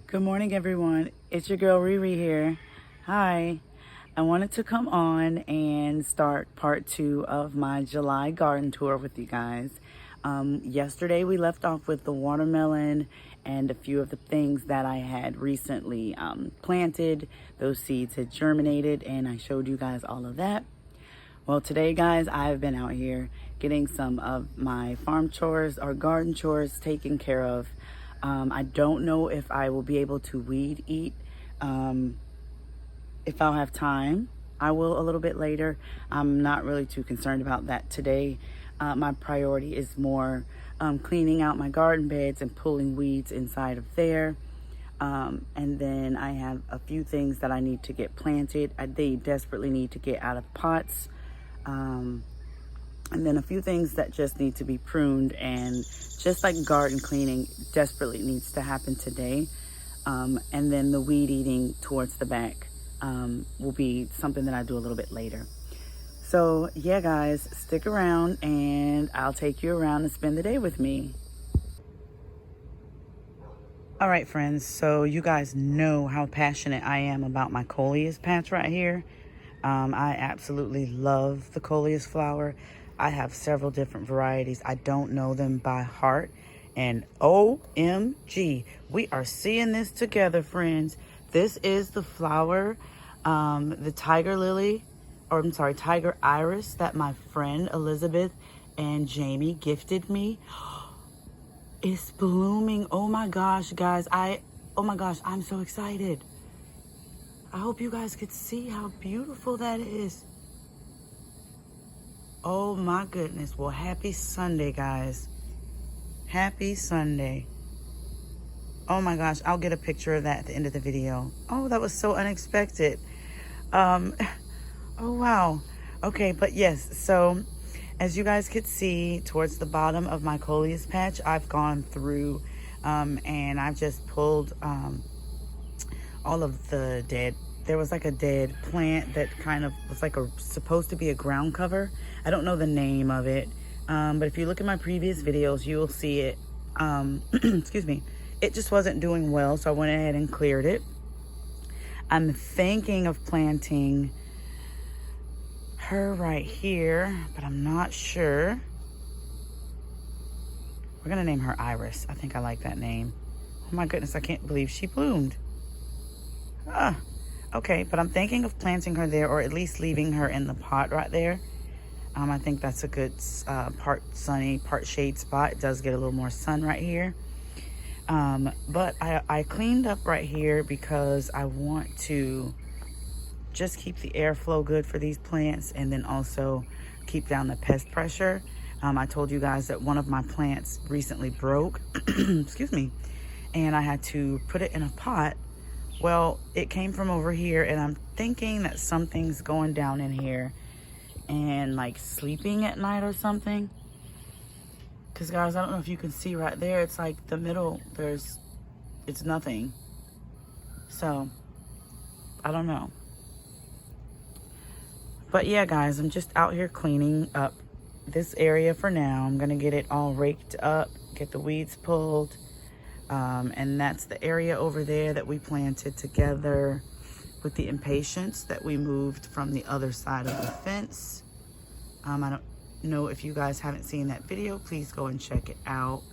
Good morning, everyone. It's your girl RiRi here. Hi. I wanted to come on and start part 2 of my July garden tour with you guys. Yesterday we left off with the watermelon and a few of the things that I had recently planted. Those seeds had germinated and I showed you guys all of that. Well, today, guys, I've been out here getting some of my farm chores or garden chores taken care of. I don't know if I will be able to weed eat. If I'll have time, I will a little bit later. I'm not really too concerned about that today. My priority is more cleaning out my garden beds and pulling weeds inside of there. And then I have a few things that I need to get planted. They desperately need to get out of pots. And then a few things that just need to be pruned, and just like garden cleaning desperately needs to happen today. And then the weed eating towards the back will be something that I do a little bit later. So yeah, guys, stick around and I'll take you around and spend the day with me. All right, friends, so you guys know how passionate I am about my coleus patch right here. I absolutely love the coleus flower. I have several different varieties. I don't know them by heart. And OMG, we are seeing this together, friends. This is the flower, the tiger lily, or I'm sorry, tiger iris that my friend Elizabeth and Jamie gifted me. It's blooming. Oh my gosh, guys. Oh my gosh, I'm so excited. I hope you guys could see how beautiful that is. Oh my goodness. Well, happy Sunday, guys. Happy Sunday. Oh my gosh, I'll get a picture of that at the end of the video. Oh, that was so unexpected. Oh wow. Okay, but yes, so as you guys could see towards the bottom of my coleus patch, I've gone through and I've just pulled all of the dead. There was like a dead plant that kind of was like supposed to be a ground cover. I don't know the name of it, but if you look at my previous videos, you will see it. Excuse me. It just wasn't doing well, so I went ahead and cleared it. I'm thinking of planting her right here, but I'm not sure. We're gonna name her Iris. I think I like that name. Oh my goodness, I can't believe she bloomed. Okay, but I'm thinking of planting her there, or at least leaving her in the pot right there. I think that's a good part sunny, part shade spot. It does get a little more sun right here. But I cleaned up right here because I want to just keep the airflow good for these plants, and then also keep down the pest pressure. I told you guys that one of my plants recently broke, excuse me, and I had to put it in a pot. Well, it came from over here, and I'm thinking that something's going down in here and like sleeping at night or something. Because guys, I don't know if you can see right there, it's like the middle, it's nothing. So, I don't know. But yeah, guys, I'm just out here cleaning up this area for now. I'm gonna get it all raked up, get the weeds pulled. And that's the area over there that we planted together with the impatiens that we moved from the other side of the fence. I don't know if you guys haven't seen that video, please go and check it out.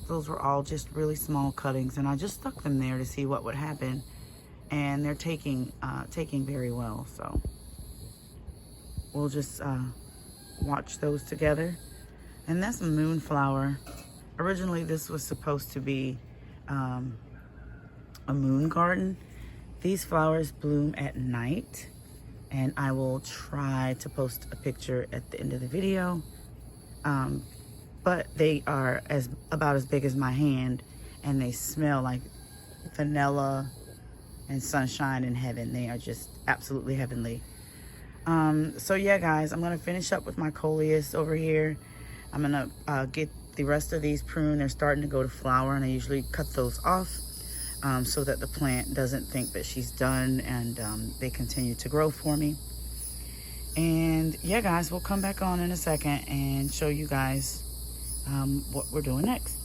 Those were all just really small cuttings, and I just stuck them there to see what would happen. And they're taking very well, so we'll just watch those together. And that's a moonflower. Originally, this was supposed to be a moon garden. These flowers bloom at night, and I will try to post a picture at the end of the video. But they are about as big as my hand, and they smell like vanilla and sunshine in heaven. They are just absolutely heavenly. So yeah, guys, I'm gonna finish up with my coleus over here. I'm gonna get the rest of these pruned. They're starting to go to flower, and I usually cut those off so that the plant doesn't think that she's done, and they continue to grow for me. And yeah, guys, we'll come back on in a second and show you guys what we're doing next.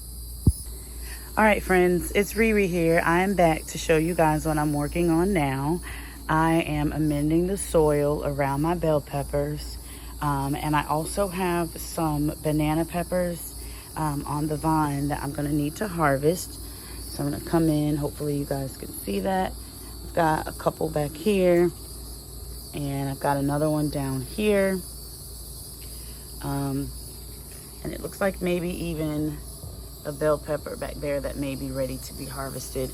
All right, friends, it's RiRi here. I am back to show you guys what I'm working on now. I am amending the soil around my bell peppers. And I also have some banana peppers on the vine that I'm gonna need to harvest. So I'm gonna come in, hopefully you guys can see that. I've got a couple back here, and I've got another one down here. And it looks like maybe even a bell pepper back there that may be ready to be harvested.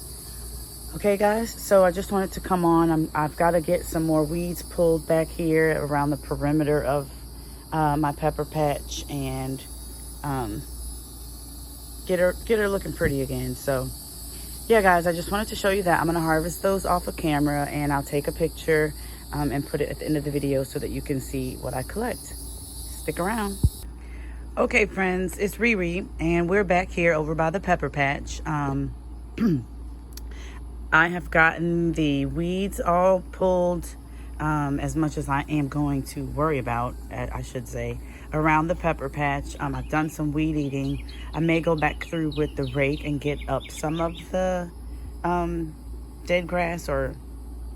Okay guys, so I just wanted to come on. I've got to get some more weeds pulled back here around the perimeter of my pepper patch, and get her looking pretty again. So yeah guys, I just wanted to show you that. I'm gonna harvest those off of camera, and I'll take a picture and put it at the end of the video so that you can see what I collect. Stick around. Okay friends, it's RiRi, and we're back here over by the pepper patch. I have gotten the weeds all pulled, as much as I am going to worry about, I should say, around the pepper patch. I've done some weed eating. I may go back through with the rake and get up some of the dead grass or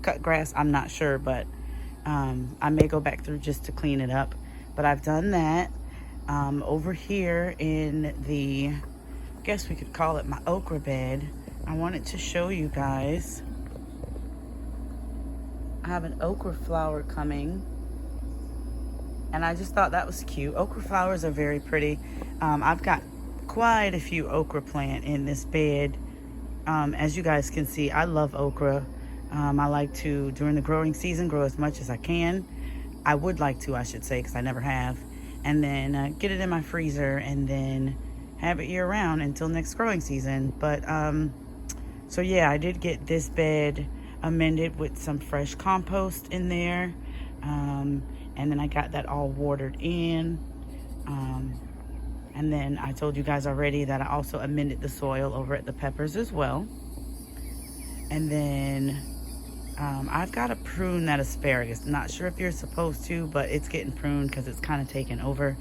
cut grass. I'm not sure, but I may go back through just to clean it up. But I've done that. Over here in the, I guess we could call it my okra bed, I wanted to show you guys. I have an okra flower coming, and I just thought that was cute. Okra flowers are very pretty. I've got quite a few okra plant in this bed. As you guys can see, I love okra. I like to, during the growing season, grow as much as I can. I would like to, I should say, because I never have. And then get it in my freezer, and then have it year round until next growing season. But so yeah, I did get this bed amended with some fresh compost in there, and then I got that all watered in, and then I told you guys already that I also amended the soil over at the peppers as well. And then I've got to prune that asparagus. Not sure if you're supposed to, but it's getting pruned because it's kind of taken over.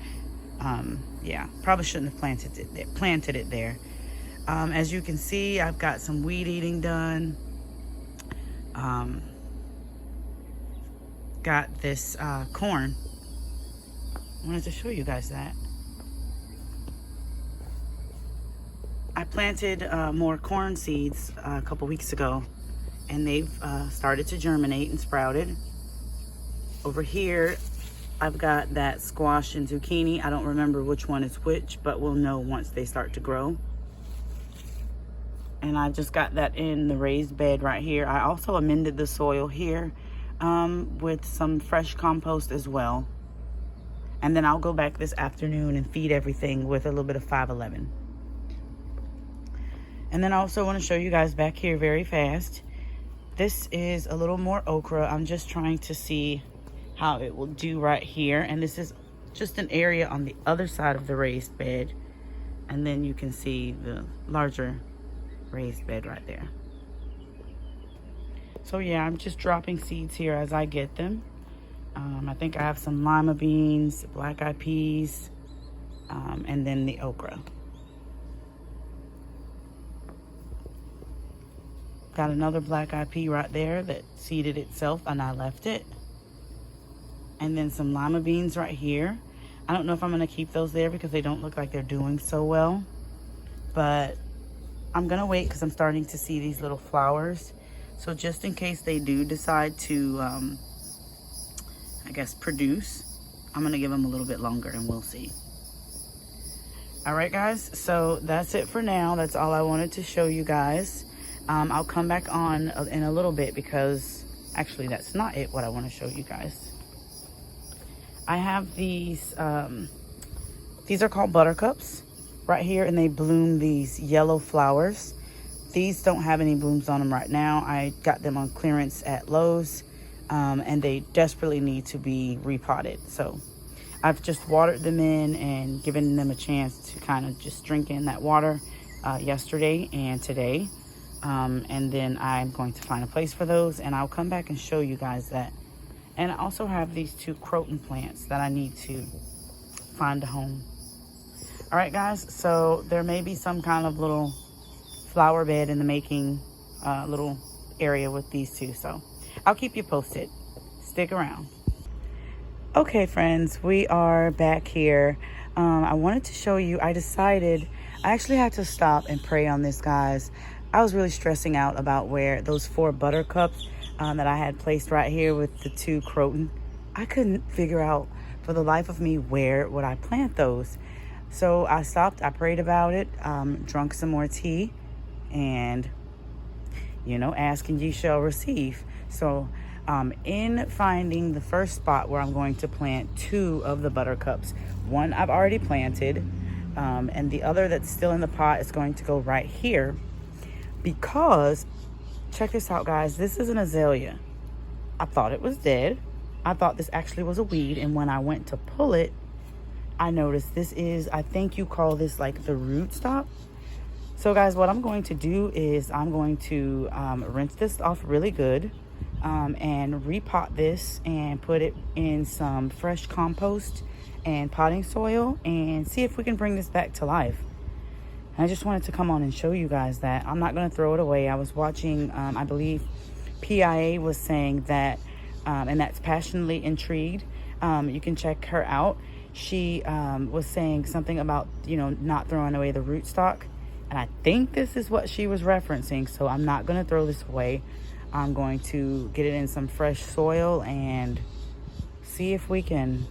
Yeah, probably shouldn't have planted it there. As you can see, I've got some weed eating done. Got this corn. I wanted to show you guys that. I planted more corn seeds a couple weeks ago, and they've started to germinate and sprouted. Over here, I've got that squash and zucchini. I don't remember which one is which, but we'll know once they start to grow. And I just got that in the raised bed right here. I also amended the soil here with some fresh compost as well. And then I'll go back this afternoon and feed everything with a little bit of 5-11. And then I also want to show you guys back here very fast. This is a little more okra. I'm just trying to see how it will do right here. And this is just an area on the other side of the raised bed. And then you can see the larger raised bed right there. So yeah, I'm just dropping seeds here as I get them. I think I have some lima beans, black-eyed peas, and then the okra. Got another black-eyed pea right there that seeded itself, and I left it. And then some lima beans right here. I don't know if I'm gonna keep those there because they don't look like they're doing so well. But I'm gonna wait because I'm starting to see these little flowers. So just in case they do decide to, I guess, produce, I'm gonna give them a little bit longer and we'll see. All right, guys, so that's it for now. That's all I wanted to show you guys. I'll come back on in a little bit because actually that's not it what I want to show you guys. I have these are called buttercups right here, and they bloom these yellow flowers. These don't have any blooms on them right now. I got them on clearance at Lowe's, and they desperately need to be repotted. So I've just watered them in and given them a chance to kind of just drink in that water yesterday and today. And then I'm going to find a place for those, and I'll come back and show you guys that. And I also have these 2 croton plants that I need to find a home. All right, guys, so there may be some kind of little flower bed in the making little area with these two. So I'll keep you posted. Stick around. Okay, friends, we are back here. I wanted to show you, I actually had to stop and pray on this, guys. I was really stressing out about where those 4 buttercups that I had placed right here with the 2 croton. I couldn't figure out for the life of me where would I plant those. So I stopped, I prayed about it, drunk some more tea, and ask and ye shall receive. So in finding the first spot where I'm going to plant 2 of the buttercups, one I've already planted, and the other that's still in the pot is going to go right here, because check this out, guys. This is an azalea. I thought it was dead. I thought this actually was a weed, and when I went to pull it, I noticed this is, I think you call this like the root stock. So guys, what I'm going to do is I'm going to rinse this off really good, and repot this and put it in some fresh compost and potting soil and see if we can bring this back to life. I just wanted to come on and show you guys that I'm not going to throw it away. I was watching, I believe PIA was saying that, and that's Passionately Intrigued. You can check her out. She was saying something about, not throwing away the rootstock. And I think this is what she was referencing. So I'm not going to throw this away. I'm going to get it in some fresh soil and see if we can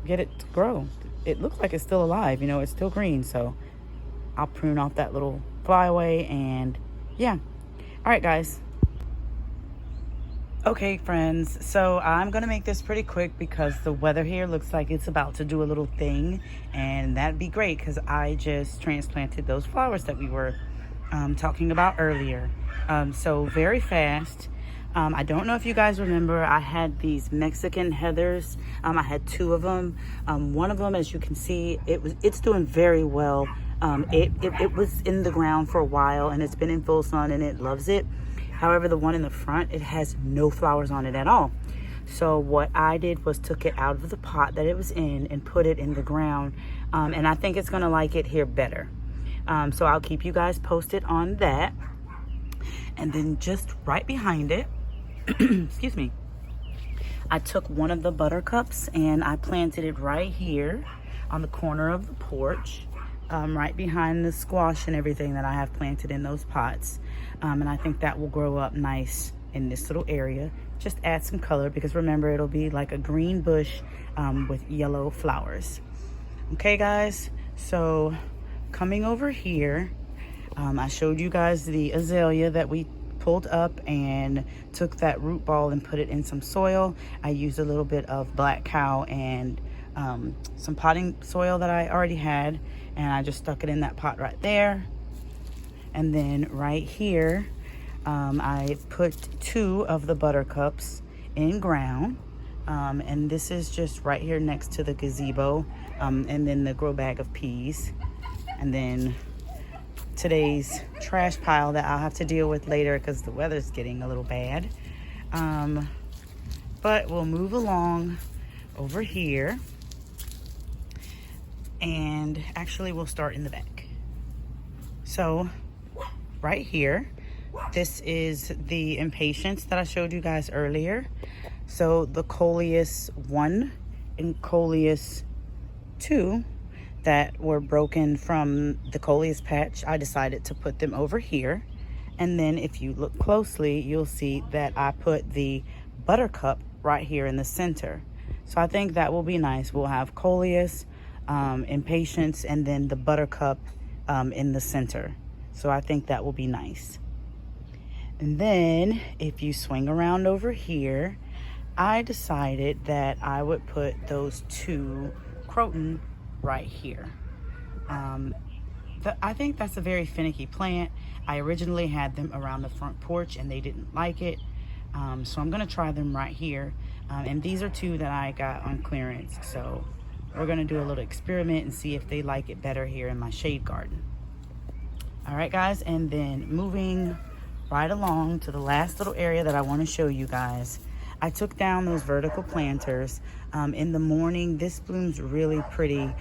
get it to grow. It looks like it's still alive. It's still green. So I'll prune off that little flyaway, and yeah. All right, guys. Okay, friends, so I'm gonna make this pretty quick because the weather here looks like it's about to do a little thing, and that'd be great because I just transplanted those flowers that we were talking about earlier. So very fast. I don't know if you guys remember, I had these Mexican heathers. I had 2 of them. One of them, as you can see, it's doing very well. It was in the ground for a while, and it's been in full sun, and it loves it. However, the one in the front, it has no flowers on it at all. So what I did was took it out of the pot that it was in and put it in the ground. And I think it's gonna like it here better. So I'll keep you guys posted on that. And then just right behind it, excuse me, I took one of the buttercups and I planted it right here on the corner of the porch. Right behind the squash and everything that I have planted in those pots. And I think that will grow up nice in this little area. Just add some color, because remember, it'll be like a green bush with yellow flowers. Okay, guys, so coming over here, I showed you guys the azalea that we pulled up and took that root ball and put it in some soil. I used a little bit of black cow and some potting soil that I already had, and I just stuck it in that pot right there. And then right here, I put 2 of the buttercups in ground, and this is just right here next to the gazebo, and then the grow bag of peas, and then today's trash pile that I'll have to deal with later because the weather's getting a little bad. But we'll move along over here. And actually we'll start in the back. So right here, this is the impatiens that I showed you guys earlier. So the Coleus 1 and Coleus 2 that were broken from the Coleus patch, I decided to put them over here. And then if you look closely, you'll see that I put the buttercup right here in the center. So I think that will be nice. We'll have Coleus, impatiens, and then the buttercup in the center. So I think that will be nice. And then if you swing around over here, I decided that I would put those 2 croton right here. I think that's a very finicky plant. I originally had them around the front porch and they didn't like it. So I'm gonna try them right here. And these are 2 that I got on clearance. So we're gonna do a little experiment and see if they like it better here in my shade garden. All right, guys, and then moving right along to the last little area that I wanna show you guys. I took down those vertical planters. In the morning, this blooms really pretty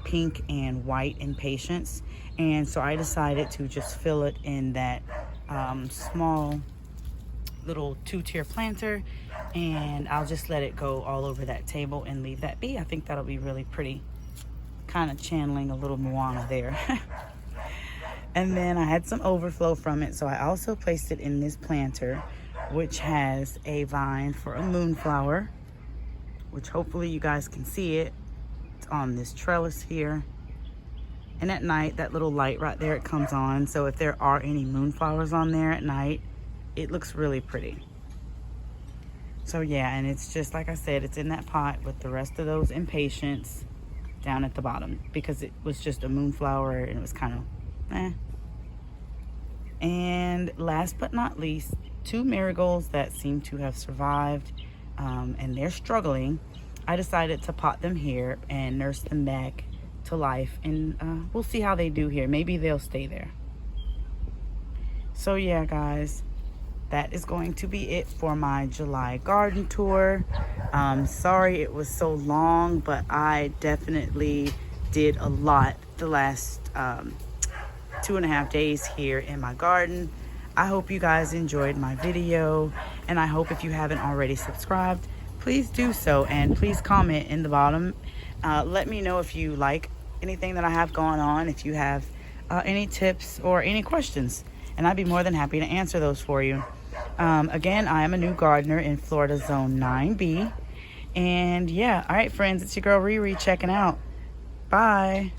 pink and white impatiens. And so I decided to just fill it in that small little 2-tier planter, and I'll just let it go all over that table and leave that be. I think that'll be really pretty, kind of channeling a little Moana there. And then I had some overflow from it, so I also placed it in this planter, which has a vine for a moonflower, which hopefully you guys can see it. It's on this trellis here. And at night, that little light right there, it comes on. So if there are any moonflowers on there at night, it looks really pretty. So yeah, and it's just like I said, it's in that pot with the rest of those impatiens down at the bottom, because it was just a moonflower and it was kind of eh. And last but not least, 2 marigolds that seem to have survived, and they're struggling. I decided to pot them here and nurse them back to life, and we'll see how they do here. Maybe they'll stay there. So yeah, guys, that is going to be it for my July garden tour. Sorry it was so long, but I definitely did a lot the last 2.5 days here in my garden. I hope you guys enjoyed my video, and I hope if you haven't already subscribed, please do so, and please comment in the bottom. Let me know if you like anything that I have going on, if you have any tips or any questions, and I'd be more than happy to answer those for you. Again, I am a new gardener in Florida Zone 9B, and yeah, all right friends, it's your girl RiRi checking out. Bye.